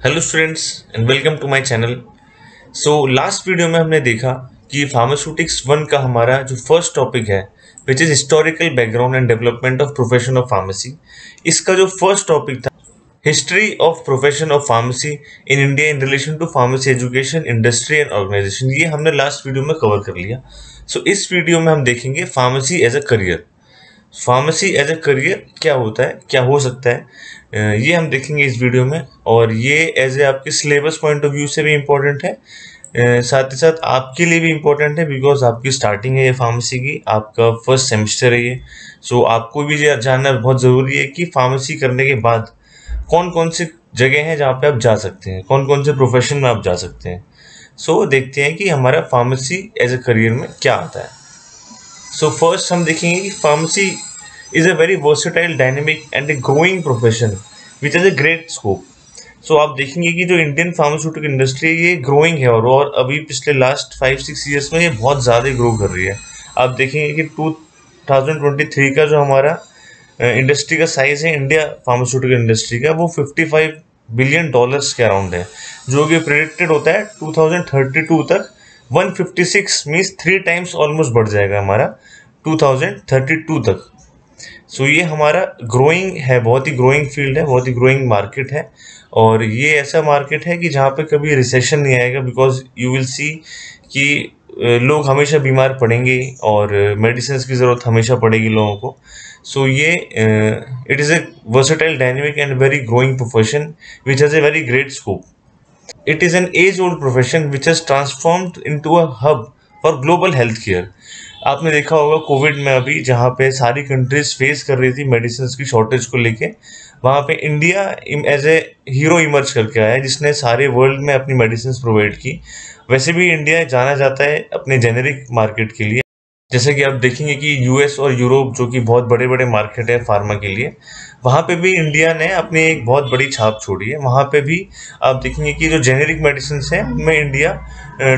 Hello students and welcome to my channel. So last video में हमने देखा कि फार्मास्यूटिक्स वन का हमारा जो फर्स्ट टॉपिक है which is historical background and development of profession of pharmacy. इसका जो फर्स्ट टॉपिक था history of profession of pharmacy in India in relation to pharmacy education industry and organisation, ये हमने last video में cover कर लिया। सो इस वीडियो में हम देखेंगे pharmacy as a career. Pharmacy as a career क्या होता है, क्या हो सकता है, ये हम देखेंगे इस वीडियो में। और ये एज ए आपके सिलेबस पॉइंट ऑफ व्यू से भी इम्पोर्टेंट है, साथ ही साथ आपके लिए भी इम्पोर्टेंट है बिकॉज आपकी स्टार्टिंग है ये फार्मेसी की, आपका फर्स्ट सेमेस्टर है ये। सो आपको भी ये जानना बहुत ज़रूरी है कि फार्मेसी करने के बाद कौन कौन सी जगह हैं जहाँ पे आप जा सकते हैं, कौन कौन से प्रोफेशन में आप जा सकते हैं। सो देखते हैं कि हमारा फार्मेसी एज ए करियर में क्या आता है। सो फर्स्ट हम देखेंगे कि pharmacy is a very versatile, dynamic and a growing profession which has a great scope. So आप देखेंगे कि जो इंडियन फार्मास्यूटिकल इंडस्ट्री है ये ग्रोइंग है और अभी पिछले लास्ट 5-6 ईयर्स में ये बहुत ज़्यादा ग्रो कर रही है। आप देखेंगे कि 2023 का जो हमारा इंडस्ट्री का साइज है इंडिया फार्मास्यूटिकल इंडस्ट्री का, वो $55 बिलियन के अराउंड है, जो कि प्रेडिक्टेड होता है 2032 तक 156 मीन्स 3 टाइम्स ऑलमोस्ट बढ़ जाएगा हमारा 2032 तक। सो ये हमारा ग्रोइंग है, बहुत ही ग्रोइंग फील्ड है, बहुत ही ग्रोइंग मार्केट है। और ये ऐसा मार्केट है कि जहाँ पे कभी रिसेशन नहीं आएगा बिकॉज यू विल सी कि लोग हमेशा बीमार पड़ेंगे और मेडिसिन की ज़रूरत हमेशा पड़ेगी लोगों को। सो ये it is a versatile, dynamic and very growing profession which has a very great scope. It is an age-old profession which has transformed into a hub for global health care. आपने देखा होगा कोविड में अभी जहाँ पे सारी countries face कर रही थी मेडिसिन की शॉर्टेज को लेके, वहाँ पे India as a hero emerge करके आया जिसने सारे वर्ल्ड में अपनी मेडिसिन प्रोवाइड की। वैसे भी इंडिया जाना जाता है अपने जेनेरिक मार्केट के लिए, जैसे कि आप देखेंगे कि यूएस और यूरोप जो कि बहुत बड़े बड़े मार्केट है फार्मा के लिए, वहाँ पे भी इंडिया ने अपनी एक बहुत बड़ी छाप छोड़ी है। वहाँ पे भी आप देखेंगे कि जो जेनेरिक मेडिसिन हैं उनमें इंडिया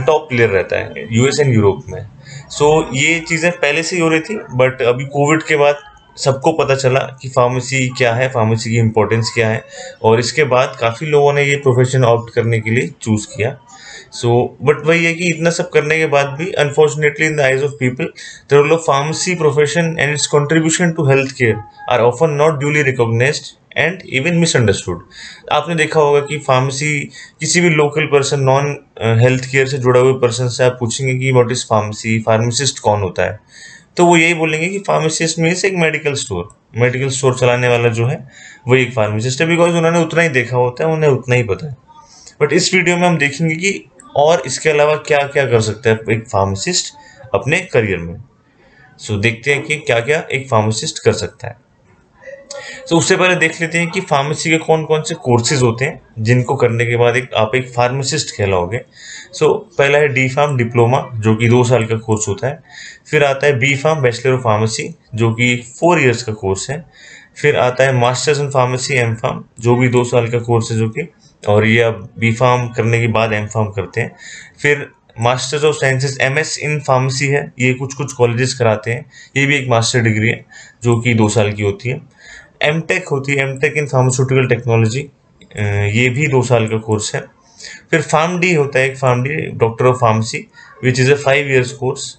टॉप प्लेयर रहता है यूएस एंड यूरोप में। सो ये चीज़ें पहले से ही हो रही थी बट अभी कोविड के बाद सबको पता चला कि फार्मेसी क्या है, फार्मेसी की इम्पोर्टेंस क्या है, और इसके बाद काफ़ी लोगों ने ये प्रोफेशन ऑप्ट करने के लिए चूज़ किया। सो बट वही है कि इतना सब करने के बाद भी unfortunately in the eyes of people the role of pharmacy profession and its contribution to health care are often not duly recognised and even misunderstood. आपने देखा होगा कि फार्मेसी किसी भी local person, non health care से जुड़ा हुए person से आप पूछेंगे कि व्हाट इज फार्मेसी, फार्मासिस्ट कौन होता है, तो वो यही बोलेंगे कि फार्मासिस्ट मीन्स एक मेडिकल स्टोर चलाने वाला जो है वही एक फार्मासिस्ट है, बिकॉज उन्होंने उतना ही देखा होता है, उन्हें उतना ही पता है। बट इस वीडियो में हम देखेंगे कि और इसके अलावा क्या क्या कर सकता है एक फार्मासिस्ट अपने करियर में। सो देखते हैं कि क्या क्या एक फार्मासिस्ट कर सकता है। सो उससे पहले देख लेते हैं कि फार्मेसी के कौन कौन से कोर्सेज होते हैं जिनको करने के बाद आप एक फार्मासिस्ट कहलाओगे। सो पहला है डी फार्म डिप्लोमा जो कि 2 साल का कोर्स होता है। फिर आता है B pharm bachelor of pharmacy जो कि 4 इयर्स का कोर्स है। फिर आता है masters in pharmacy M pharm जो भी 2 साल का कोर्स है, जो कि और ये आप बी फार्म करने के बाद एम फार्म करते हैं। फिर masters of sciences MS in pharmacy है, ये कुछ कुछ कॉलेजेस कराते हैं, ये भी एक मास्टर डिग्री है जो कि 2 साल की होती है। एम टेक होती है, M tech in pharmaceutical technology, ये भी 2 साल का कोर्स है। फिर फार्म डी होता है, एक pharm D doctor of pharmacy which is a 5 years course.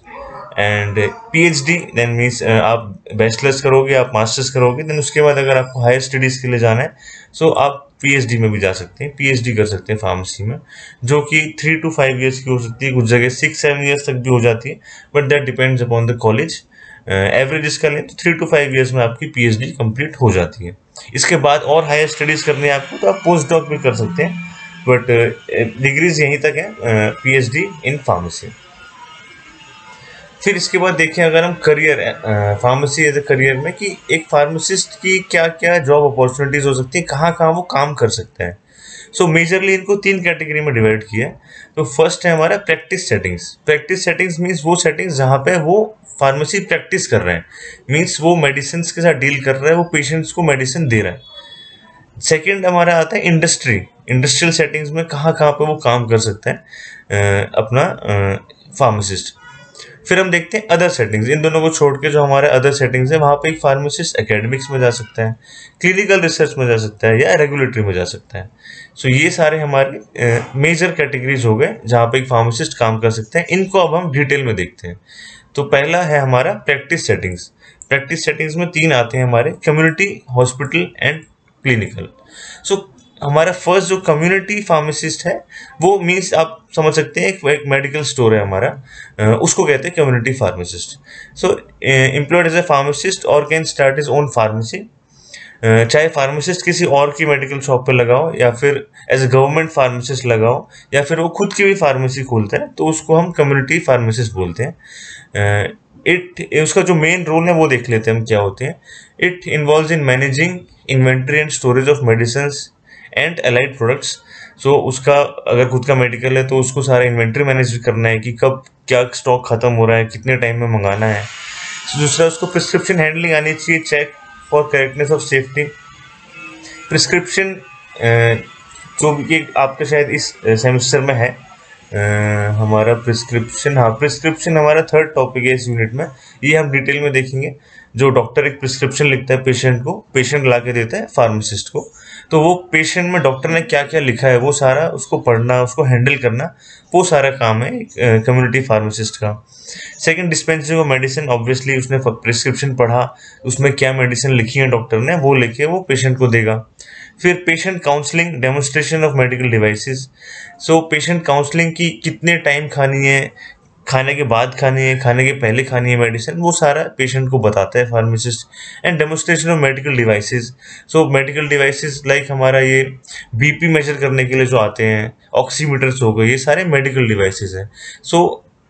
And PhD then means आप बैचलर्स करोगे, आप मास्टर्स करोगे, देन उसके बाद अगर आपको हायर स्टडीज़ के लिए जाना है सो आप पीएचडी में भी जा सकते हैं, पीएचडी कर सकते हैं फार्मेसी में, जो कि 3 to 5 ईयर्स की हो सकती है, कुछ जगह 6-7 ईयर्स तक भी हो जाती है, but that depends upon the college. Average इसका लें तो 3 to 5 ईयर्स में आपकी पीएचडी कंप्लीट हो जाती है। इसके बाद और हायर स्टडीज़ करनी है आपको तो आप पोस्ट डॉक भी कर सकते हैं, बट डिग्रीज यहीं तक है पीएचडी इन फार्मेसी। फिर इसके बाद देखें अगर हम career pharmacy as a career में कि एक फार्मासिस्ट की क्या क्या जॉब अपॉर्चुनिटीज हो सकती है, कहाँ कहाँ वो काम कर सकता है। सो मेजरली इनको 3 कैटेगरी में डिवाइड किया है। तो फर्स्ट है हमारा practice settings. Practice settings means वो सेटिंग्स जहाँ पे वो फार्मेसी प्रैक्टिस कर रहे हैं, मीन्स वो मेडिसिन के साथ डील कर रहा है, वो पेशेंट्स को मेडिसिन दे रहा है। सेकेंड हमारा आता है इंडस्ट्रियल सेटिंग्स में कहाँ कहाँ पे वो काम कर सकता है अपना फार्मासिस्ट। फिर हम देखते हैं अदर सेटिंग्स। इन दोनों को छोड़ के जो हमारे अदर सेटिंग्स है, वहाँ पे एक फार्मासिस्ट एकेडमिक्स में जा सकता है, क्लिनिकल रिसर्च में जा सकता है, या रेगुलेटरी में जा सकता है। सो ये सारे हमारे मेजर कैटेगरीज हो गए जहाँ पे एक फार्मासिस्ट काम कर सकते हैं। इनको अब हम डिटेल में देखते हैं। तो पहला है हमारा प्रैक्टिस सेटिंग्स। प्रैक्टिस सेटिंग्स में 3 आते हैं हमारे, कम्युनिटी, हॉस्पिटल एंड क्लिनिकल। सो हमारा फर्स्ट जो कम्युनिटी फार्मासिस्ट है, वो मीन्स आप समझ सकते हैं एक मेडिकल स्टोर है हमारा, उसको कहते हैं community pharmacist. So employed as a pharmacist और can start his own pharmacy. चाहे फार्मासिस्ट किसी और की मेडिकल शॉप पे लगाओ, या फिर एज ए गवर्नमेंट फार्मासिस्ट लगाओ, या फिर वो खुद की भी फार्मेसी खोलता है, तो उसको हम कम्युनिटी फार्मासिस्ट बोलते हैं। उसका जो मेन रोल है वो देख लेते हैं हम क्या होते हैं। It involves in managing inventory and storage of medicine and allied products. So उसका अगर खुद का मेडिकल है तो उसको सारा इन्वेंट्री मैनेज करना है कि कब क्या स्टॉक खत्म हो रहा है, कितने टाइम में मंगाना है। दूसरा, उसको प्रिस्क्रिप्शन हैंडलिंग आनी चाहिए, check for correctness of safety. Prescription जो ये आपके शायद इस सेमेस्टर में है, हमारा प्रिस्क्रिप्शन, हाँ प्रिस्क्रिप्शन हमारा 3rd टॉपिक है इस यूनिट में। ये हम डिटेल में देखेंगे। जो डॉक्टर एक प्रिस्क्रिप्शन लिखता है पेशेंट को, पेशेंट ला के देता है फार्मासिस्ट को, तो वो पेशेंट में डॉक्टर ने क्या क्या लिखा है वो सारा उसको पढ़ना, उसको हैंडल करना, वो सारा काम है कम्युनिटी फार्मासिस्ट का। Second, dispensing of medicine. Obviously उसने प्रिस्क्रिप्शन पढ़ा, उसमें क्या मेडिसिन लिखी है डॉक्टर ने, वो लिखे वो पेशेंट को देगा। फिर patient counselling, demonstration of medical devices. So patient counselling की कितने टाइम खानी है, खाने के बाद खानी है, खाने के पहले खानी है मेडिसिन, वो सारा पेशेंट को बताता है pharmacist. And demonstration of medical devices. So medical devices like हमारा ये बीपी मेजर करने के लिए जो आते हैं, ऑक्सीमीटर्स हो गए, ये सारे मेडिकल डिवाइसेस हैं। सो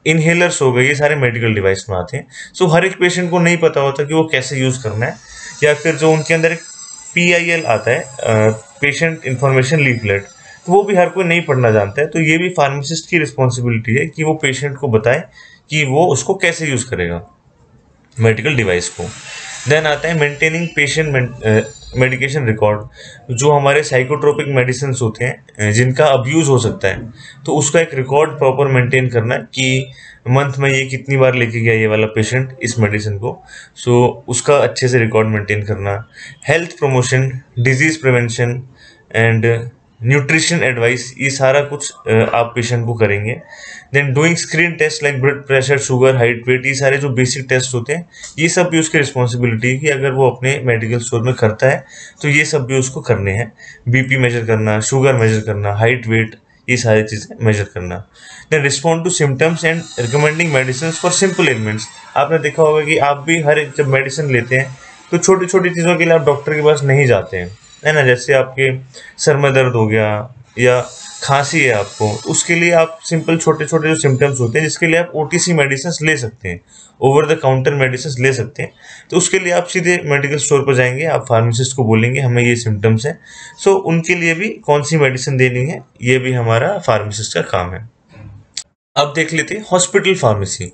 इनहेलर्स हो गए, ये सारे मेडिकल डिवाइस में आते हैं। सो हर एक पेशेंट को नहीं पता होता कि वो कैसे यूज़ करना है, या फिर जो उनके अंदर एक PIL आता है, पेशेंट इंफॉर्मेशन लीफलेट, तो वो भी हर कोई नहीं पढ़ना जानता है। तो ये भी फार्मासिस्ट की रिस्पॉन्सिबिलिटी है कि वो पेशेंट को बताए कि वो उसको कैसे यूज़ करेगा मेडिकल डिवाइस को। देन आता है मेंटेनिंग पेशेंट मेडिकेशन रिकॉर्ड। जो हमारे साइकोट्रोपिक मेडिसिन होते हैं जिनका अब्यूज़ हो सकता है, तो उसका एक रिकॉर्ड प्रॉपर मेंटेन करना कि मंथ में ये कितनी बार लेके गया ये वाला पेशेंट इस मेडिसिन को। सो उसका अच्छे से रिकॉर्ड मेंटेन करना। Health promotion, disease prevention and nutrition advice, ये सारा कुछ आप पेशेंट को करेंगे। Then doing screen test like blood pressure, sugar, height, weight, ये सारे जो बेसिक टेस्ट होते हैं, ये सब भी उसकी रिस्पॉन्सिबिलिटी है कि अगर वो अपने मेडिकल स्टोर में करता है तो ये सब भी उसको करने हैं। बीपी मेजर करना, शुगर मेजर करना, हाइट, वेट, ये सारी चीज़ें मेजर करना। Then respond to symptoms and recommending medicine for simple ailments. आपने देखा होगा कि आप भी हर एक जब मेडिसिन लेते हैं तो छोटी छोटी चीज़ों के लिए आप डॉक्टर के पास नहीं जाते हैं, है ना। जैसे आपके सर में दर्द हो गया या खांसी है आपको, उसके लिए आप सिंपल छोटे छोटे जो सिम्टम्स होते हैं जिसके लिए आप OTC मेडिसिन ले सकते हैं, ओवर द काउंटर मेडिसिन ले सकते हैं, तो उसके लिए आप सीधे मेडिकल स्टोर पर जाएंगे, आप फार्मासिस्ट को बोलेंगे हमें ये सिम्टम्स हैं। सो उनके लिए भी कौन सी मेडिसिन देनी है, ये भी हमारा फार्मासिस्ट का काम है। अब देख लेते हैं हॉस्पिटल फार्मेसी।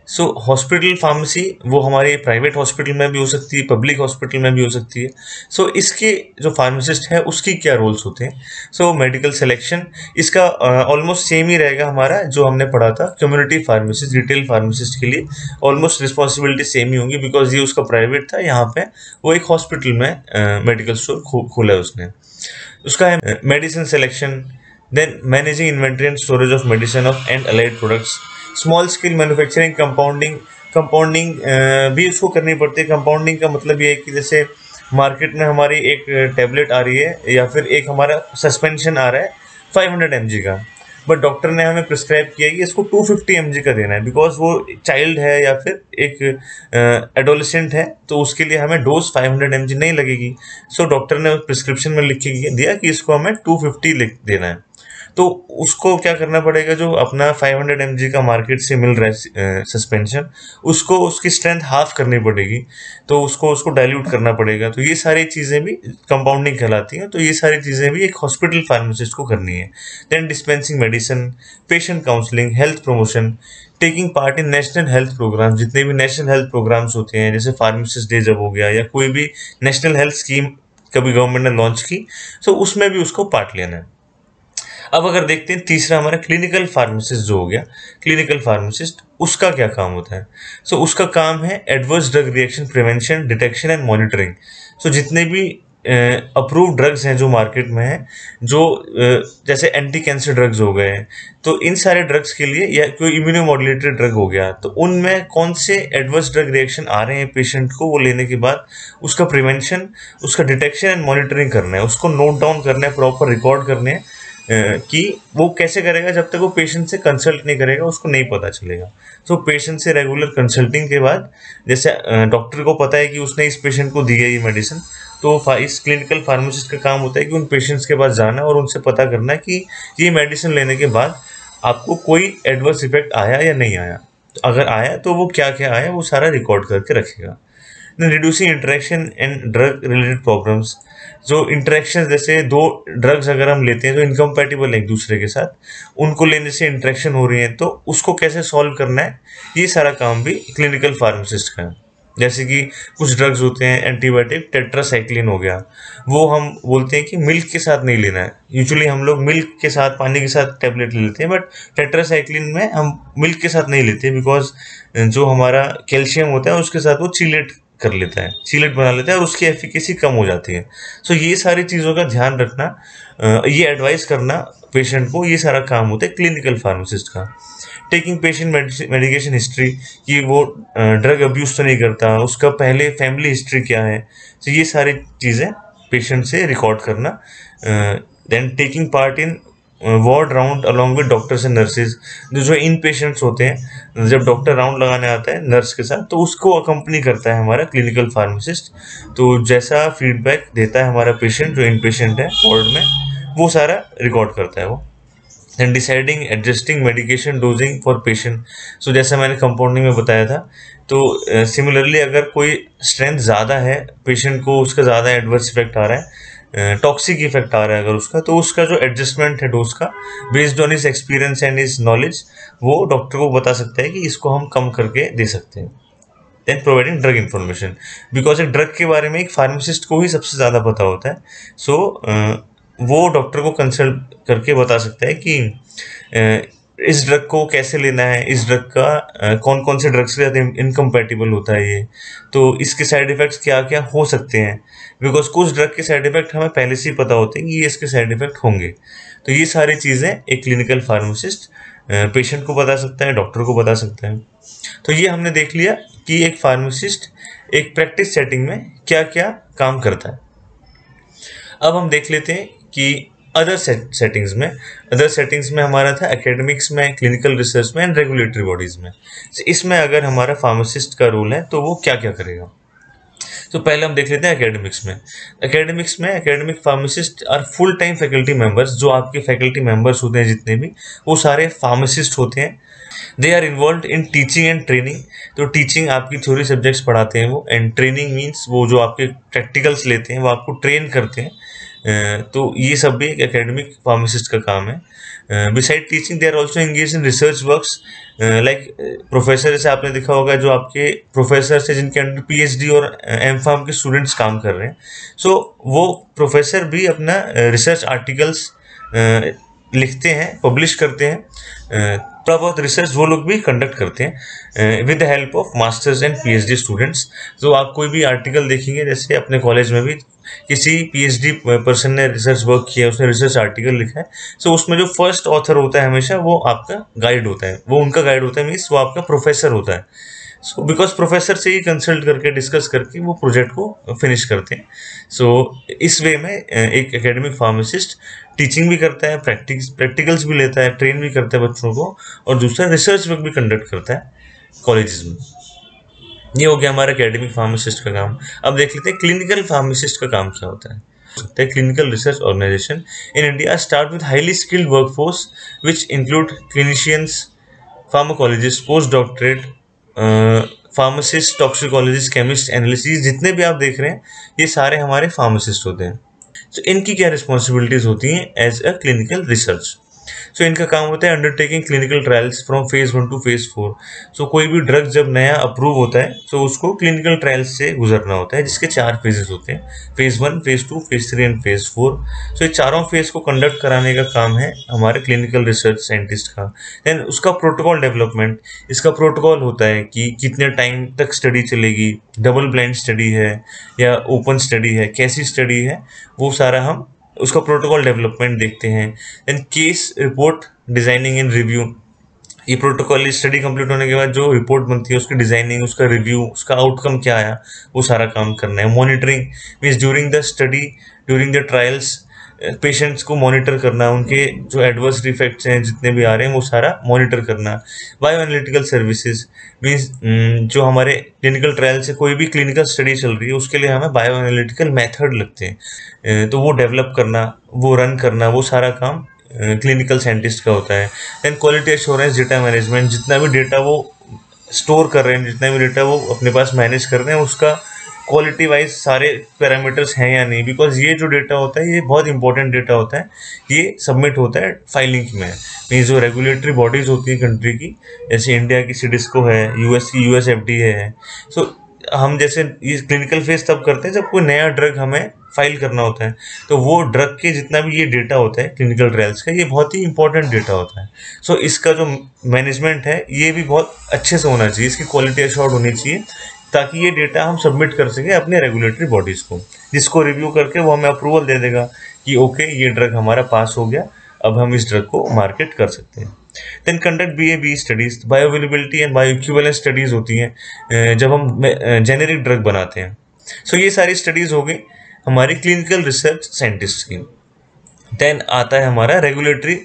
सो हॉस्पिटल फार्मेसी वो हमारे प्राइवेट हॉस्पिटल में भी हो सकती है, पब्लिक हॉस्पिटल में भी हो सकती है। सो इसके जो फार्मासिस्ट है उसकी क्या रोल्स होते हैं। सो मेडिकल सिलेक्शन, इसका ऑलमोस्ट सेम ही रहेगा हमारा जो हमने पढ़ा था कम्युनिटी फार्मेसिस्ट, रिटेल फार्मासिस्ट के लिए ऑलमोस्ट रिस्पॉन्सिबिलिटी सेम ही होंगी, बिकॉज ये उसका प्राइवेट था, यहाँ पे वो एक हॉस्पिटल में मेडिकल स्टोर खोला है उसने। उसका है medicine selection, then managing inventory and storage of medicine of and allied products, small scale manufacturing, compounding भी उसको करनी पड़ती है। कंपाउंडिंग का मतलब ये है कि जैसे मार्केट में हमारी एक टैबलेट आ रही है या फिर एक हमारा सस्पेंशन आ रहा है 500 mg का, बट डॉक्टर ने हमें प्रिस्क्राइब किया कि इसको 250 mg का देना है, बिकॉज वो चाइल्ड है या फिर एक एडोलेसेंट है, तो उसके लिए हमें डोज 500 mg नहीं लगेगी। सो डॉक्टर ने प्रिस्क्रिप्शन में लिख के दिया कि इसको हमें 250 देना है, तो उसको क्या करना पड़ेगा, जो अपना 500 mg का मार्केट से मिल रहा है सस्पेंशन, उसको उसकी स्ट्रेंथ हाफ करनी पड़ेगी, तो उसको डाइल्यूट करना पड़ेगा। तो ये सारी चीज़ें भी कंपाउंडिंग कहलाती हैं, तो ये सारी चीज़ें भी एक हॉस्पिटल फार्मासिस्ट को करनी है। Then dispensing medicine, patient counselling, health promotion, taking part in national health programme, जितने भी नेशनल हेल्थ प्रोग्राम्स होते हैं, जैसे फार्मासिस्ट डे जब हो गया या कोई भी नेशनल हेल्थ स्कीम कभी गवर्नमेंट ने लॉन्च की, तो उसमें भी उसको पार्ट लेना है। अब अगर देखते हैं तीसरा हमारा क्लिनिकल फार्मासिस्ट जो हो गया, क्लिनिकल फार्मासिस्ट उसका क्या काम होता है? सो उसका काम है adverse drug reaction prevention, detection and monitoring. So जितने भी अप्रूव ड्रग्स हैं जो मार्केट में हैं, जो जैसे एंटी कैंसर ड्रग्स हो गए हैं, तो इन सारे ड्रग्स के लिए या कोई इम्यूनोमॉड्यूलेटरी ड्रग हो गया, तो उनमें कौन से एडवर्स ड्रग रिएक्शन आ रहे हैं पेशेंट को, वो लेने के बाद उसका प्रिवेंशन, उसका डिटेक्शन एंड मॉनिटरिंग करना है, उसको नोट डाउन करना है, प्रॉपर रिकॉर्ड करने हैं कि वो कैसे करेगा। जब तक वो पेशेंट से कंसल्ट नहीं करेगा उसको नहीं पता चलेगा। तो पेशेंट से रेगुलर कंसल्टिंग के बाद, जैसे डॉक्टर को पता है कि उसने इस पेशेंट को दी है ये मेडिसिन, तो इस क्लिनिकल फार्मासिस्ट का काम होता है कि उन पेशेंट्स के पास जाना और उनसे पता करना है कि ये मेडिसिन लेने के बाद आपको कोई एडवर्स इफेक्ट आया या नहीं आया, अगर आया तो वो क्या क्या आया वो सारा रिकॉर्ड करके रखेगा। Reducing interaction and drug related problems, जो इंटरेक्शन जैसे दो ड्रग्स अगर हम लेते हैं जो इनकम्पैटिबल है एक दूसरे के साथ, उनको लेने से इंटरेक्शन हो रही है तो उसको कैसे सॉल्व करना है, ये सारा काम भी क्लिनिकल फार्मासिस्ट का है। जैसे कि कुछ ड्रग्स होते हैं एंटीबायोटिक, टेट्रासाइक्लिन हो गया, वो हम बोलते हैं कि मिल्क के साथ नहीं लेना है। यूजुअली हम लोग मिल्क के साथ, पानी के साथ टैबलेट ले लेते हैं, बट टेट्रासाइक्लिन में हम मिल्क के साथ नहीं लेते, बिकॉज जो हमारा कैल्शियम होता है उसके साथ वो चीलेट कर लेता है, चीलेट बना लेता है और उसकी एफिकेसी कम हो जाती है। सो ये सारी चीज़ों का ध्यान रखना, ये एडवाइस करना पेशेंट को, ये सारा काम होता है क्लिनिकल फार्मासिस्ट का। टेकिंग पेशेंट मेडिकेशन हिस्ट्री, कि वो ड्रग अब्यूज तो नहीं करता, उसका पहले फैमिली हिस्ट्री क्या है, तो ये सारी चीज़ें पेशेंट से रिकॉर्ड करना। Then taking part in ward round along with doctors and nurses, जो इन पेशेंट्स होते हैं, जब डॉक्टर राउंड लगाने आता है नर्स के साथ तो उसको अकम्पनी करता है हमारा क्लिनिकल फार्मासिस्ट। तो जैसा फीडबैक देता है हमारा पेशेंट, जो इन पेशेंट है वार्ड में, वो सारा रिकॉर्ड करता है वो। And deciding adjusting medication dosing for patient, so जैसा मैंने कंपाउंडिंग में बताया था, तो सिमिलरली अगर कोई स्ट्रेंथ ज़्यादा है, पेशेंट को उसका ज़्यादा एडवर्स इफेक्ट आ रहा है, टॉक्सिक इफेक्ट आ रहा है अगर उसका, तो उसका जो एडजस्टमेंट है डोज का, based on is experience and is knowledge, वो डॉक्टर को बता सकता है कि इसको हम कम करके दे सकते हैं। Then providing drug information, because एक ड्रग के बारे में एक फार्मासिस्ट को ही सबसे ज़्यादा पता होता है। सो वो डॉक्टर को कंसल्ट करके बता सकता है कि इस ड्रग को कैसे लेना है, इस ड्रग का कौन कौन से ड्रग्स के साथ इनकम्पैटिबल होता है ये, तो इसके साइड इफ़ेक्ट्स क्या क्या हो सकते हैं, बिकॉज कुछ ड्रग के साइड इफ़ेक्ट हमें पहले से ही पता होते हैं कि ये इसके साइड इफ़ेक्ट होंगे। तो ये सारी चीज़ें एक क्लिनिकल फार्मासिस्ट पेशेंट को बता सकता है, डॉक्टर को बता सकता है। तो ये हमने देख लिया कि एक फार्मासिस्ट एक प्रैक्टिस सेटिंग में क्या क्या काम करता है। अब हम देख लेते हैं कि अदर सेटिंग्स में हमारा था एकेडमिक्स में, क्लिनिकल रिसर्च में एंड रेगुलेटरी बॉडीज़ में। इसमें अगर हमारा फार्मासिस्ट का रोल है तो वो क्या क्या करेगा। तो पहले हम देख लेते हैं एकेडमिक्स में academic pharmacist are full time faculty members, जो आपके फैकल्टी मेंबर्स होते हैं जितने भी, वो सारे फार्मासिस्ट होते हैं। They are involved in teaching and training, तो टीचिंग आपकी थ्योरी सब्जेक्ट्स पढ़ाते हैं वो, एंड ट्रेनिंग मीन्स वो जो आपके प्रैक्टिकल्स लेते हैं वो आपको ट्रेन करते हैं। तो ये सब भी एक एकेडमिक फार्मासिस्ट का काम है। Beside teaching they are also engage in research works, like professor, जैसे आपने देखा होगा जो आपके प्रोफेसर से जिनके अंडर पीएचडी और एमफार्म के स्टूडेंट्स काम कर रहे हैं, सो वो प्रोफेसर भी अपना रिसर्च आर्टिकल्स लिखते हैं, पब्लिश करते हैं। थोड़ा बहुत रिसर्च वो लोग भी कंडक्ट करते हैं with the help of masters and PhD students. तो आप कोई भी आर्टिकल देखेंगे, जैसे अपने कॉलेज में भी किसी पीएचडी पर्सन ने रिसर्च वर्क किया, उसने रिसर्च आर्टिकल लिखा है, सो उसमें जो फर्स्ट ऑथर होता है हमेशा वो आपका गाइड होता है, वो उनका गाइड होता है, मीन्स वो आपका प्रोफेसर होता है। सो बिकॉज प्रोफेसर से ही कंसल्ट करके, डिस्कस करके वो प्रोजेक्ट को फिनिश करते हैं। सो इस वे में एक एकेडमिक फार्मासिस्ट टीचिंग भी करता है, प्रैक्टिकल्स भी लेता है, ट्रेन भी करता है बच्चों को, और दूसरा रिसर्च वर्क भी कंडक्ट करता है कॉलेजेस में। ये हो गया हमारा एकेडमिक फार्मासिस्ट का काम। अब देख लेते हैं क्लिनिकल फार्मासिस्ट का काम क्या होता है। Clinical research organisation in India start with highly skilled workforce which include clinicians, pharmacologist, post doctorate pharmacist, toxicologist, chemist, analyst, जितने भी आप देख रहे हैं ये सारे हमारे फार्मासिस्ट होते हैं। तो इनकी क्या रिस्पॉन्सिबिलिटीज होती हैं एज अ क्लिनिकल रिसर्च। सो इनका काम होता है undertaking clinical trials from phase 1 two phase 4। सो कोई भी ड्रग जब नया अप्रूव होता है तो उसको क्लिनिकल ट्रायल्स से गुजरना होता है, जिसके 4 फेजेस होते हैं, phase 1, phase 2, phase 3 and phase 4। सो ये चारों फेज को कंडक्ट कराने का काम है हमारे क्लिनिकल रिसर्च साइंटिस्ट का। देन उसका प्रोटोकॉल डेवलपमेंट, इसका प्रोटोकॉल होता है कि कितने टाइम तक स्टडी चलेगी, डबल ब्लाइंड स्टडी है या ओपन स्टडी है, कैसी स्टडी है, वो सारा हम उसका प्रोटोकॉल डेवलपमेंट देखते हैं। Then case report designing and review, ये प्रोटोकॉल स्टडी कंप्लीट होने के बाद जो रिपोर्ट बनती है उसकी डिजाइनिंग, उसका रिव्यू, उसका आउटकम क्या आया, वो सारा काम करना है। Monitoring means during the study, during the trials patients को मॉनिटर करना, उनके जो एडवर्स इफेक्ट्स हैं जितने भी आ रहे हैं वो सारा मॉनिटर करना। बायो एनालिटिकल सर्विसेज मीन्स जो हमारे क्लिनिकल ट्रायल से कोई भी क्लिनिकल स्टडी चल रही है उसके लिए हमें बायो एनालिटिकल मेथड लगते हैं, तो वो डेवलप करना, वो रन करना, वो सारा काम क्लिनिकल साइंटिस्ट का होता है। Then quality assurance, data management, जितना भी डेटा वो स्टोर कर रहे हैं, जितना भी डेटा वो अपने पास मैनेज कर रहे हैं, उसका क्वालिटी वाइज सारे पैरामीटर्स हैं या नहीं, बिकॉज ये जो डेटा होता है ये बहुत इंपॉर्टेंट डेटा होता है, ये सबमिट होता है फाइलिंग में। मीन्स जो रेगुलेटरी बॉडीज होती है कंट्री की, जैसे इंडिया की सीडिस्को है, यूएस की यूएस एफडीए है। सो हम जैसे ये क्लिनिकल फेज तब करते हैं जब कोई नया ड्रग हमें फाइल करना होता है, तो वो ड्रग के जितना भी ये डेटा होता है क्लिनिकल ट्रायल्स का, ये बहुत ही इंपॉर्टेंट डेटा होता है। सो इसका जो मैनेजमेंट है ये भी बहुत अच्छे से होना चाहिए, इसकी क्वालिटी एश्योर्ड होनी चाहिए, ताकि ये डेटा हम सबमिट कर सकें अपने रेगुलेटरी बॉडीज़ को, जिसको रिव्यू करके वो हमें अप्रूवल दे देगा कि ओके ये ड्रग हमारा पास हो गया, अब हम इस ड्रग को मार्केट कर सकते हैं। Then conduct BA/BE studies, bioavailability and bio equivalence studies होती हैं जब हम जेनेरिक ड्रग बनाते हैं। सो ये सारी स्टडीज हो गई हमारी क्लिनिकल रिसर्च साइंटिस्ट की। देन आता है हमारा रेगुलेटरी,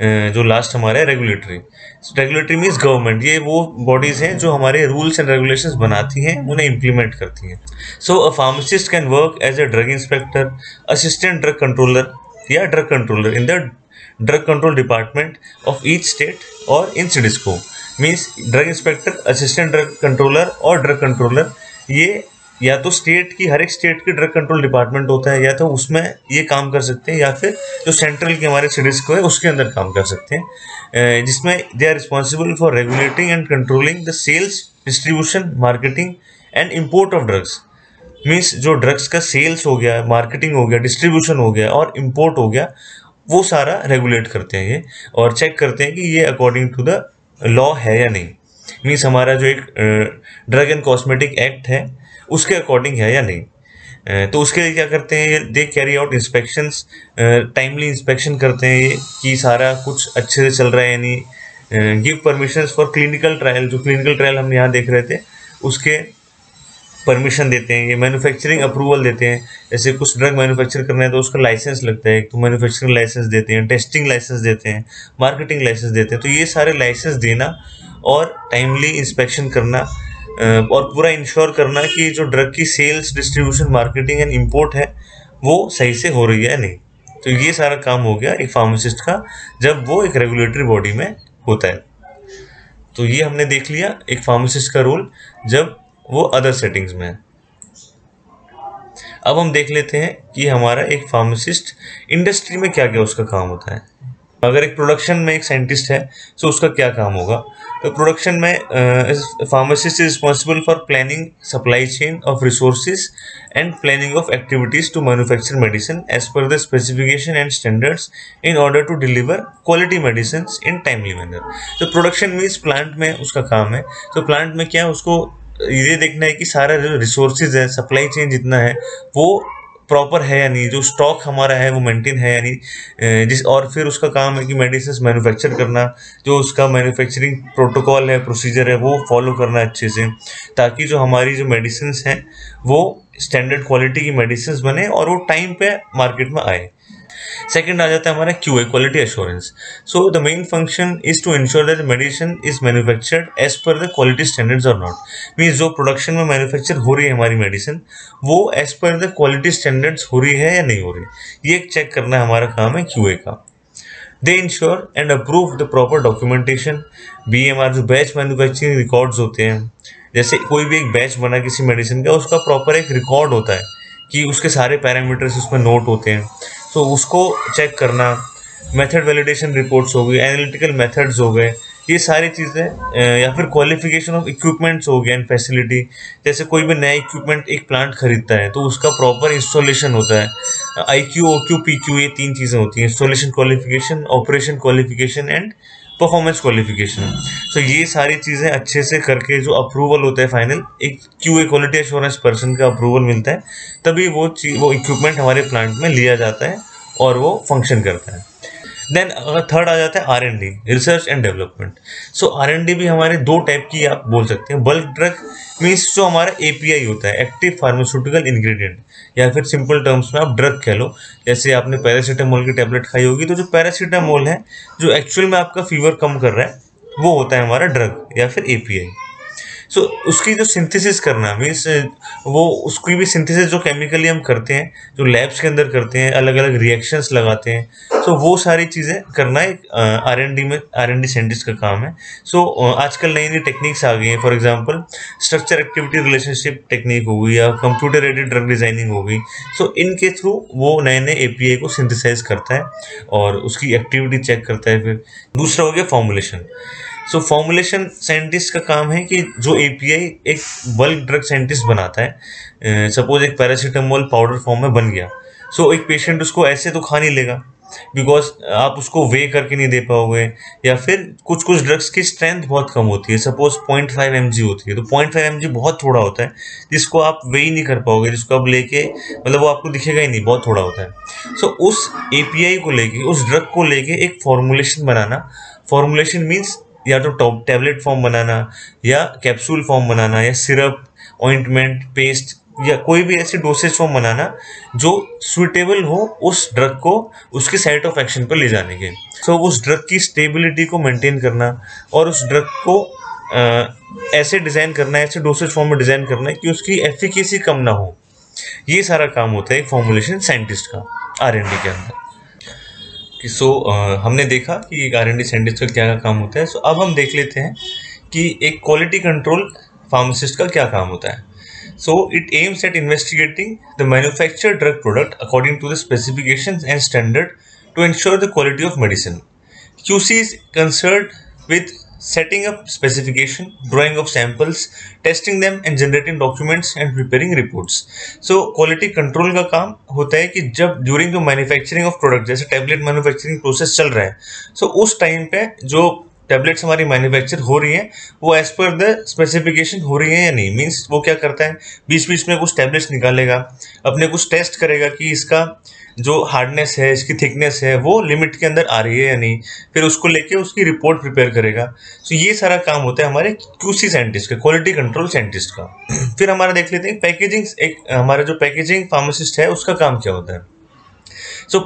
जो लास्ट हमारा है रेगुलेटरी मीन्स गवर्नमेंट, ये वो बॉडीज हैं जो हमारे रूल्स एंड रेगुलेशंस बनाती हैं, उन्हें इम्प्लीमेंट करती हैं। So a pharmacist can work as a drug inspector, assistant drug controller या drug controller in the drug control department of each state और in CDSCO. Means drug inspector, assistant drug controller और drug controller, ये या तो state की, हर एक state की drug control department होता है, या तो उसमें ये काम कर सकते हैं, या फिर जो सेंट्रल के हमारे सीडिस्को है उसके अंदर काम कर सकते हैं, जिसमें they are responsible for regulating and controlling the sales, distribution, marketing and import of drugs. Means जो ड्रग्स का सेल्स हो गया, मार्केटिंग हो गया, डिस्ट्रीब्यूशन हो गया और इम्पोर्ट हो गया, वो सारा रेगुलेट करते हैं ये, और चेक करते हैं कि ये अकॉर्डिंग टू द लॉ है या नहीं। मीन्स हमारा जो एक ड्रग एंड कॉस्मेटिक एक्ट है उसके अकॉर्डिंग है या नहीं। तो उसके लिए क्या करते हैं, ये they carry out inspections, timely inspection करते हैं ये कि सारा कुछ अच्छे से चल रहा है या नहीं। Give permissions for clinical trial, जो क्लिनिकल ट्रायल हम यहाँ देख रहे थे उसके परमिशन देते हैं ये। मैन्युफैक्चरिंग अप्रूवल देते हैं, जैसे कुछ ड्रग मैन्युफैक्चर करना है तो उसका लाइसेंस लगता है, तो मैन्युफैक्चरिंग लाइसेंस देते हैं, टेस्टिंग लाइसेंस देते हैं, मार्केटिंग लाइसेंस देते हैं। तो ये सारे लाइसेंस देना और टाइमली इंस्पेक्शन करना और पूरा इंश्योर करना कि जो ड्रग की sales, distribution, marketing and import है वो सही से हो रही है नहीं। तो ये सारा काम हो गया एक फार्मासिस्ट का जब वो एक रेगुलेटरी बॉडी में होता है। तो ये हमने देख लिया एक फार्मासिस्ट का रोल जब वो अदर सेटिंग्स में है। अब हम देख लेते हैं कि हमारा एक फार्मासिस्ट इंडस्ट्री में क्या क्या उसका काम होता है। अगर एक प्रोडक्शन में एक साइंटिस्ट है तो उसका क्या काम होगा। तो प्रोडक्शन में pharmacist is responsible for planning supply chain of resources and planning of activities to manufacture medicine as per the specification and standards in order to deliver quality medicine in timely manner. तो production means plant में उसका काम है। तो plant में क्या है, उसको ये देखना है कि सारा जो रिसोर्सेज है, सप्लाई चेन जितना है वो प्रॉपर है या नहीं, जो स्टॉक हमारा है वो मेंटेन है या नहीं। और फिर उसका काम है कि मेडिसिन मैन्युफैक्चर करना, जो उसका मैन्युफैक्चरिंग प्रोटोकॉल है, प्रोसीजर है, वो फॉलो करना अच्छे से, ताकि जो हमारी जो मेडिसिन हैं वो स्टैंडर्ड क्वालिटी की मेडिसिन बने और वो टाइम पे मार्केट में आए। सेकंड आ जाता है हमारा QA, quality assurance. So the main function is to ensure that medicine is manufactured as per the quality standards और नॉट। मीन्स जो प्रोडक्शन में मैन्युफैक्चर हो रही है हमारी मेडिसिन वो as per the quality standards हो रही है या नहीं हो रही, ये चेक करना हमारा काम है QA का। दे ensure and approve the proper documentation. BMR जो बैच मैन्युफैक्चरिंग रिकॉर्ड्स होते हैं, जैसे कोई भी एक बैच बना किसी मेडिसिन का, उसका प्रॉपर एक रिकॉर्ड होता है कि उसके सारे पैरामीटर्स उसमें नोट होते हैं, तो उसको चेक करना। मेथड वैलिडेशन रिपोर्ट्स हो गई, एनालिटिकल मेथड्स हो गए, ये सारी चीज़ें, या फिर क्वालिफिकेशन ऑफ इक्विपमेंट्स हो गया एंड फैसिलिटी। जैसे कोई भी नया इक्विपमेंट एक प्लांट खरीदता है तो उसका प्रॉपर इंस्टॉलेशन होता है। IQ, OQ, PQ, ये 3 चीज़ें होती हैं: installation qualification, operation qualification and performance qualification. तो ये सारी चीज़ें अच्छे से करके जो अप्रूवल होता है फाइनल, एक QA क्वालिटी एश्योरेंस पर्सन का अप्रूवल मिलता है, तभी वो इक्विपमेंट हमारे प्लांट में लिया जाता है और वो फंक्शन करता है। देन थर्ड आ जाता है R&D, research and development. So R&D भी हमारे 2 टाइप की आप बोल सकते हैं। बल्क ड्रग मीन्स जो हमारा API होता है, एक्टिव फार्मास्यूटिकल इंग्रेडिएंट, या फिर सिंपल टर्म्स में आप ड्रग कह लो। जैसे आपने पैरासीटामोल की टेबलेट खाई होगी, तो जो पैरासीटामोल है जो एक्चुअल में आपका फीवर कम कर रहा है, वो होता है हमारा ड्रग या फिर API। सो उसकी जो सिंथेसिस करना मीन्स वो उसकी भी सिंथेसिस जो केमिकली हम करते हैं, जो लैब्स के अंदर करते हैं, अलग अलग रिएक्शंस लगाते हैं, सो वो सारी चीज़ें करना एक R&D साइंटिस्ट का काम है। सो आजकल नई नई टेक्निक्स आ गई हैं। For example structure activity relationship technique हो गई, या कंप्यूटर एडेड ड्रग डिजाइनिंग हो गई। सो इनके थ्रू वो नए नए API को सिंथेसाइज करता है और उसकी एक्टिविटी चेक करता है। फिर दूसरा हो गया फॉर्मुलेशन। सो फॉर्मुलेशन साइंटिस्ट का काम है कि जो API एक बल्क ड्रग साइंटिस्ट बनाता है, सपोज एक पैरासीटामोल पाउडर फॉर्म में बन गया, सो एक पेशेंट उसको ऐसे तो खा नहीं लेगा, बिकॉज आप उसको वे करके नहीं दे पाओगे, या फिर कुछ कुछ ड्रग्स की स्ट्रेंथ बहुत कम होती है। सपोज 0.5 mg होती है, तो 0.5 mg बहुत थोड़ा होता है, जिसको आप वे ही नहीं कर पाओगे, जिसको आप लेके मतलब वो आपको दिखेगा ही नहीं, बहुत थोड़ा होता है। सो उस API को लेके, उस ड्रग को लेके एक फॉर्मुलेशन बनाना। फॉर्मुलेशन मीन्स या तो टैबलेट फॉर्म बनाना, या कैप्सूल फॉर्म बनाना, या सिरप, ऑइंटमेंट, पेस्ट, या कोई भी ऐसे डोसेज फॉर्म बनाना जो सुइटेबल हो उस ड्रग को उसके साइट ऑफ एक्शन पर ले जाने के। सो उस ड्रग की स्टेबिलिटी को मेंटेन करना, और उस ड्रग को ऐसे डिज़ाइन करना है, ऐसे डोसेज फॉर्म में डिज़ाइन करना है कि उसकी एफिकेसी कम ना हो। ये सारा काम होता है एक फॉर्मुलेशन साइंटिस्ट का R&D के अंदर। हमने देखा कि एक R&D साइंटिस्ट का क्या काम होता है। अब हम देख लेते हैं कि एक क्वालिटी कंट्रोल फार्मासिस्ट का क्या काम होता है। It aims at investigating the manufactured drug product according to the specifications and standard to ensure the quality of medicine. QC is concerned with setting up specification, drawing of samples, testing them and generating documents and preparing reports. Quality control का काम होता है कि जब during the manufacturing of product, जैसे tablet manufacturing process चल रहा है, उस टाइम पे जो टैबलेट्स हमारी मैन्युफैक्चर हो रही हैं वो एज पर द स्पेसिफिकेशन हो रही है या नहीं। मीन्स वो क्या करता है, बीच बीच में कुछ टैबलेट्स निकालेगा, अपने कुछ टेस्ट करेगा कि इसका जो हार्डनेस है, इसकी थिकनेस है, वो लिमिट के अंदर आ रही है या नहीं, फिर उसको लेके उसकी रिपोर्ट प्रिपेयर करेगा। ये सारा काम होता है हमारे QC साइंटिस्ट का, क्वालिटी कंट्रोल साइंटिस्ट का। फिर हमारा देख लेते हैं पैकेजिंग। एक हमारा जो पैकेजिंग फार्मासिस्ट है उसका काम क्या होता है।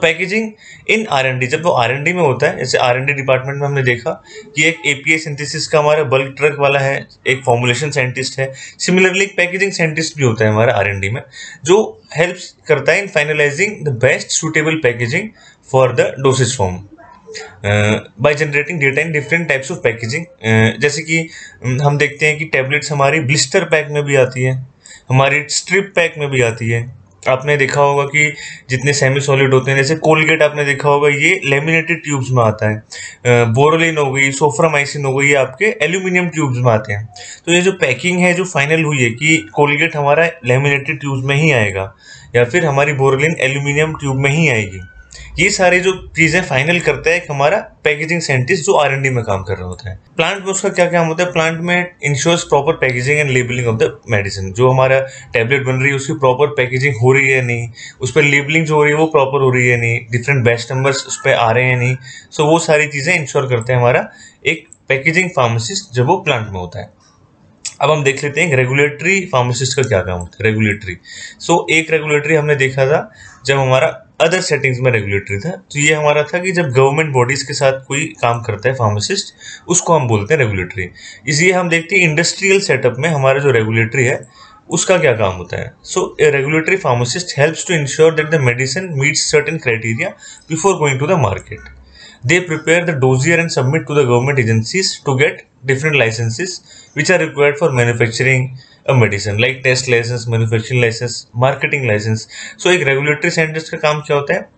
पैकेजिंग इन R&D, जब वो R&D में होता है, जैसे R&D डिपार्टमेंट में हमने देखा कि एक API सिंथेसिस का हमारा बल्क ड्रग वाला है, एक फॉर्मुलेशन साइंटिस्ट है। सिमिलरली एक पैकेजिंग साइंटिस्ट भी होता है हमारा R&D में, जो हेल्प्स करता है in finalising the best suitable packaging for the dosage form by generating data in different types of packaging. जैसे कि हम देखते हैं कि टैबलेट्स हमारी ब्लिस्टर पैक में भी आती है, हमारी स्ट्रिप पैक में भी आती है। आपने देखा होगा कि जितने सेमी सॉलिड होते हैं, जैसे कोलगेट आपने देखा होगा, ये लेमिनेटेड ट्यूब्स में आता है। बोरोलिन हो गई, सोफ्रामाइसिन हो गई, ये आपके एल्यूमिनियम ट्यूब्स में आते हैं। तो ये जो पैकिंग है जो फाइनल हुई है कि कोलगेट हमारा लेमिनेटेड ट्यूब्स में ही आएगा, या फिर हमारी बोरोलिन एल्यूमिनियम ट्यूब में ही आएगी, ये सारी जो चीज़ें फाइनल करता है एक हमारा पैकेजिंग साइंटिस्ट जो R&D में काम कर रहा होता है। प्लांट में उसका क्या काम होता है, प्लांट में ensures proper packaging and labelling of the medicine. जो हमारा टैबलेट बन रही है उसकी प्रॉपर पैकेजिंग हो रही है नहीं, उस पर लेबलिंग जो हो रही है वो प्रॉपर हो रही है नहीं, डिफरेंट बैच नंबर्स उस पर आ रहे हैं नहीं। वो सारी चीज़ें इंश्योर करते हैं हमारा एक पैकेजिंग फार्मासिस्ट जब वो प्लांट में होता है। अब हम देख लेते हैं रेगुलेटरी फार्मासिस्ट का क्या काम होता है। रेगुलेटरी एक रेगुलेटरी हमने देखा था जब हमारा अदर सेटिंग्स में रेगुलेटरी था, तो ये हमारा था कि जब गवर्नमेंट बॉडीज के साथ कोई काम करता है फार्मासिस्ट, उसको हम बोलते हैं रेगुलेटरी। इसलिए हम देखते हैं इंडस्ट्रियल सेटअप में हमारा जो रेगुलेटरी है उसका क्या काम होता है। A regulatory pharmacist helps to ensure that the medicine meets certain criteria before going to the market. They prepare the dossier and submit to the government agencies to get different licenses which are required for manufacturing a medicine, like test license, manufacturing license, marketing license. एक regulatory scientist का काम क्या होता है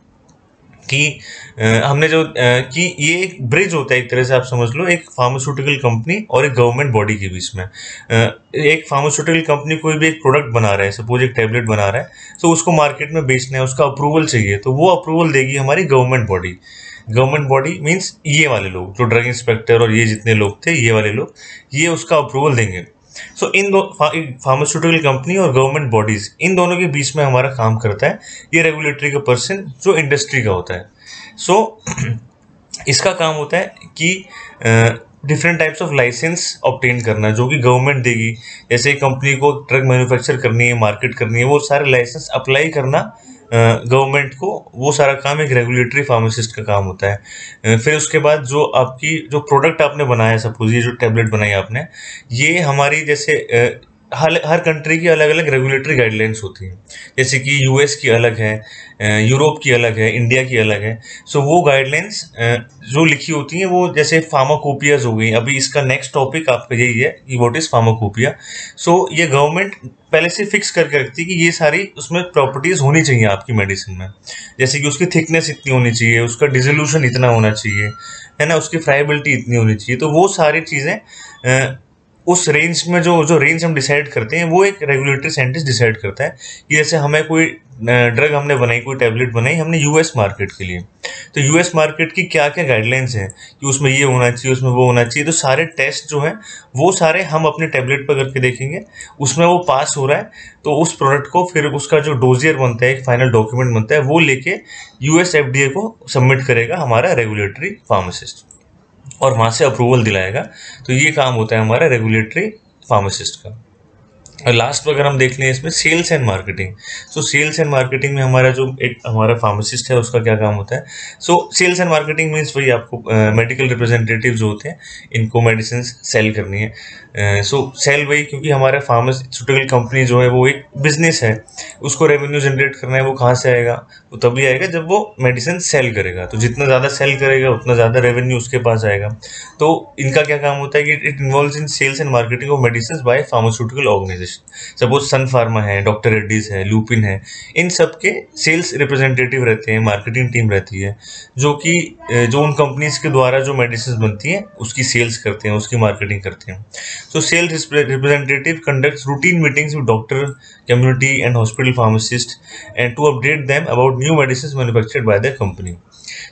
कि हमने जो कि ये एक ब्रिज होता है, एक तरह से आप समझ लो, एक फार्मास्यूटिकल कंपनी और एक गवर्नमेंट बॉडी के बीच में। एक फार्मास्यूटिकल कंपनी कोई भी एक प्रोडक्ट बना रहा है, सपोज एक टैबलेट बना रहा है, तो उसको मार्केट में बेचना है, उसका अप्रूवल चाहिए, तो वो अप्रूवल देगी हमारी government body. Government body means ये वाले लोग, जो ड्रग इंस्पेक्टर और ये जितने लोग थे, ये वाले लोग, ये उसका अप्रूवल देंगे। सो इन दो फार्मास्यूटिकल कंपनी और गवर्नमेंट बॉडीज, इन दोनों के बीच में हमारा काम करता है ये रेगुलेटरी का पर्सन, जो इंडस्ट्री का होता है। सो इसका काम होता है कि different types of licence obtain करना, जो कि गवर्नमेंट देगी। जैसे कंपनी को ड्रग मैन्युफैक्चर करनी है, मार्केट करनी है, वो सारे लाइसेंस अप्लाई करना गवर्नमेंट को, वो सारा काम एक रेगुलेटरी फार्मासिस्ट का काम होता है। फिर उसके बाद जो आपकी जो प्रोडक्ट आपने बनाया, सपोज ये जो टैबलेट बनाई आपने, ये हमारी जैसे हर कंट्री की अलग अलग रेगुलेटरी गाइडलाइंस होती हैं। जैसे कि यूएस की अलग है, यूरोप की अलग है, इंडिया की अलग है। सो वो गाइडलाइंस जो लिखी होती हैं, वो जैसे फार्माकोपियाज हो गई। अभी इसका नेक्स्ट टॉपिक आपका यही है कि व्हाट इज फार्माकोपिया। सो ये गवर्नमेंट पहले से फिक्स करके रखती है कि ये सारी उसमें प्रॉपर्टीज होनी चाहिए आपकी मेडिसिन में। जैसे कि उसकी थिकनेस इतनी होनी चाहिए, उसका डिसोल्यूशन इतना होना चाहिए, है ना, उसकी फ्राइबिलिटी इतनी होनी चाहिए। तो वो सारी चीज़ें उस रेंज में, जो रेंज हम डिसाइड करते हैं, वो एक रेगुलेटरी साइंटिस्ट डिसाइड करता है कि जैसे हमें कोई ड्रग हमने बनाई, कोई टैबलेट बनाई हमने यूएस मार्केट के लिए, तो यूएस मार्केट की क्या क्या गाइडलाइंस हैं कि उसमें ये होना चाहिए, उसमें वो होना चाहिए। तो सारे टेस्ट जो हैं वो सारे हम अपने टैबलेट पर करके देखेंगे, उसमें वो पास हो रहा है तो उस प्रोडक्ट को फिर उसका जो डोजियर बनता है, एक फाइनल डॉक्यूमेंट बनता है, वो लेके यूएस एफडीए को सबमिट करेगा हमारा रेगुलेटरी फार्मासिस्ट, और वहाँ से अप्रूवल दिलाएगा। तो ये काम होता है हमारा रेगुलेटरी फार्मासिस्ट का। और लास्ट में अगर हम देख लें इसमें sales and marketing. So sales and marketing में हमारा जो एक हमारा फार्मासिस्ट है, उसका क्या काम होता है। So sales and marketing means वही आपको मेडिकल रिप्रेजेंटेटिव जो होते हैं, इनको मेडिसिन सेल करनी है। सो सेल वही, क्योंकि हमारा फार्मास्यूटिकल कंपनी जो है वो एक बिजनेस है, उसको रेवेन्यू जनरेट करना है। वो कहाँ से आएगा, वो तभी आएगा जब वो मेडिसिन सेल करेगा। तो जितना ज़्यादा सेल करेगा उतना ज़्यादा रेवेन्यू उसके पास आएगा। तो इनका क्या काम होता है कि it involves in sales and marketing of medicine by pharmaceutical organisation. Suppose Sun Pharma है, डॉक्टर रेड्डीज है, लुपिन है, इन सब के सेल्स रिप्रेजेंटेटिव रहते हैं, मार्केटिंग टीम रहती है, जो कि जो उन कंपनीज के द्वारा जो मेडिसिन बनती हैं उसकी सेल्स करते हैं, उसकी मार्केटिंग करते हैं। So sales representative conducts routine meetings with doctor, community and hospital pharmacists and to update them about new medicines manufactured by their company.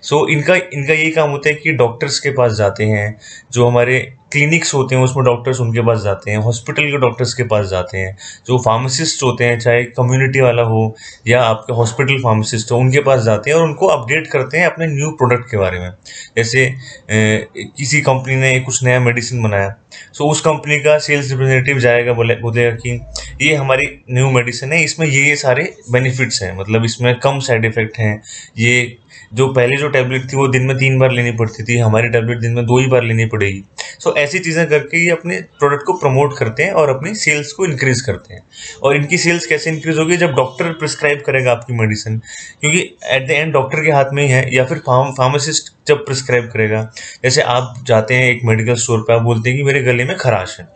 सो इनका यही काम होता है कि डॉक्टर्स के पास जाते हैं, जो हमारे क्लिनिक्स होते हैं उसमें डॉक्टर्स उनके पास जाते हैं, हॉस्पिटल के डॉक्टर्स के पास जाते हैं, जो फार्मासिस्ट होते हैं, चाहे कम्युनिटी वाला हो या आपके हॉस्पिटल फार्मासिस्ट हो, उनके पास जाते हैं और उनको अपडेट करते हैं अपने न्यू प्रोडक्ट के बारे में। जैसे किसी कंपनी ने कुछ नया मेडिसिन बनाया, सो उस कंपनी का सेल्स रिप्रेजेंटेटिव जाएगा, बोलेगा कि ये हमारी न्यू मेडिसिन है, इसमें ये सारे बेनिफिट्स हैं, मतलब इसमें कम साइड इफेक्ट हैं। ये जो पहले जो टैबलेट थी वो दिन में 3 बार लेनी पड़ती थी, हमारी टैबलेट दिन में 2 ही बार लेनी पड़ेगी। सो ऐसी चीज़ें करके ये अपने प्रोडक्ट को प्रमोट करते हैं और अपनी सेल्स को इंक्रीज करते हैं। और इनकी सेल्स कैसे इंक्रीज होगी, जब डॉक्टर प्रिस्क्राइब करेगा आपकी मेडिसिन, क्योंकि एट द एंड डॉक्टर के हाथ में ही है, या फिर फार्मासिस्ट जब प्रिस्क्राइब करेगा। जैसे आप जाते हैं एक मेडिकल स्टोर पर, आप बोलते हैं कि मेरे गले में खराश है,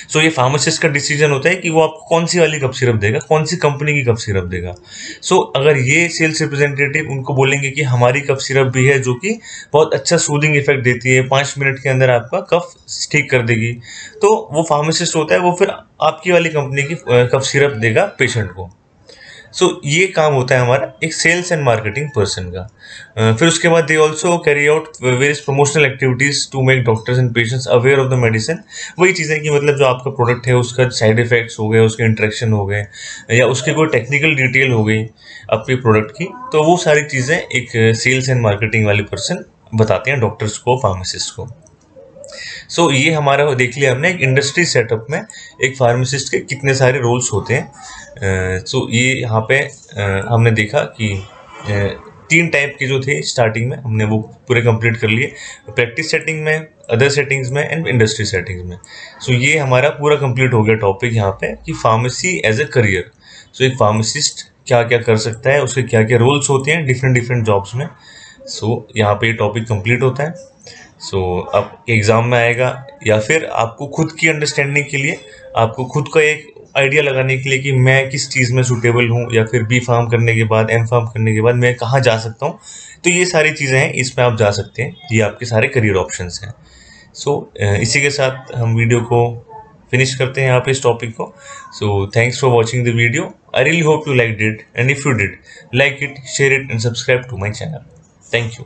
सो ये फार्मासिस्ट का डिसीजन होता है कि वो आपको कौन सी वाली कफ सिरप देगा, कौन सी कंपनी की कफ सिरप देगा। सो अगर ये सेल्स रिप्रेजेंटेटिव उनको बोलेंगे कि हमारी कफ सिरप भी है जो कि बहुत अच्छा सूदिंग इफेक्ट देती है, 5 मिनट के अंदर आपका कफ ठीक कर देगी, तो वो फार्मासिस्ट होता है, वो फिर आपकी वाली कंपनी की कफ सिरप देगा पेशेंट को। सो ये काम होता है हमारा एक सेल्स एंड मार्केटिंग पर्सन का। फिर उसके बाद they also carry out various promotional activities to make doctors and patients aware of the medicine. वही चीज़ें कि मतलब जो आपका प्रोडक्ट है उसका साइड इफेक्ट्स हो गए, उसके इंट्रैक्शन हो गए, या उसकी कोई टेक्निकल डिटेल हो गई आपके प्रोडक्ट की, तो वो सारी चीज़ें एक सेल्स एंड मार्केटिंग वाले पर्सन बताते हैं डॉक्टर्स को, फार्मासिस्ट को। सो ये हमारा देख लिया हमने एक इंडस्ट्री सेटअप में एक फार्मासिस्ट के कितने सारे रोल्स होते हैं। सो ये यहाँ पे हमने देखा कि 3 टाइप के जो थे स्टार्टिंग में, हमने वो पूरे कंप्लीट कर लिए, प्रैक्टिस सेटिंग में, अदर सेटिंग्स में एंड इंडस्ट्री सेटिंग्स में। सो ये हमारा पूरा कंप्लीट हो गया टॉपिक यहाँ पे कि फार्मेसी एज ए करियर। सो एक फार्मासिस्ट क्या क्या कर सकता है, उसके क्या क्या रोल्स होते हैं डिफरेंट जॉब्स में। सो यहाँ पे ये टॉपिक कंप्लीट होता है। सो अब एग्ज़ाम में आएगा, या फिर आपको खुद की अंडरस्टैंडिंग के लिए आपको खुद का एक आइडिया लगाने के लिए कि मैं किस चीज़ में सूटेबल हूँ, या फिर बी फार्म करने के बाद, एम फार्म करने के बाद मैं कहाँ जा सकता हूँ। तो ये सारी चीज़ें हैं, इसमें आप जा सकते हैं, ये आपके सारे करियर ऑप्शंस हैं। सो इसी के साथ हम वीडियो को फिनिश करते हैं यहाँ पे इस टॉपिक को। So thanks for watching the video. I really hope you like it, and if you did, like it, share it and subscribe to my channel. Thank you.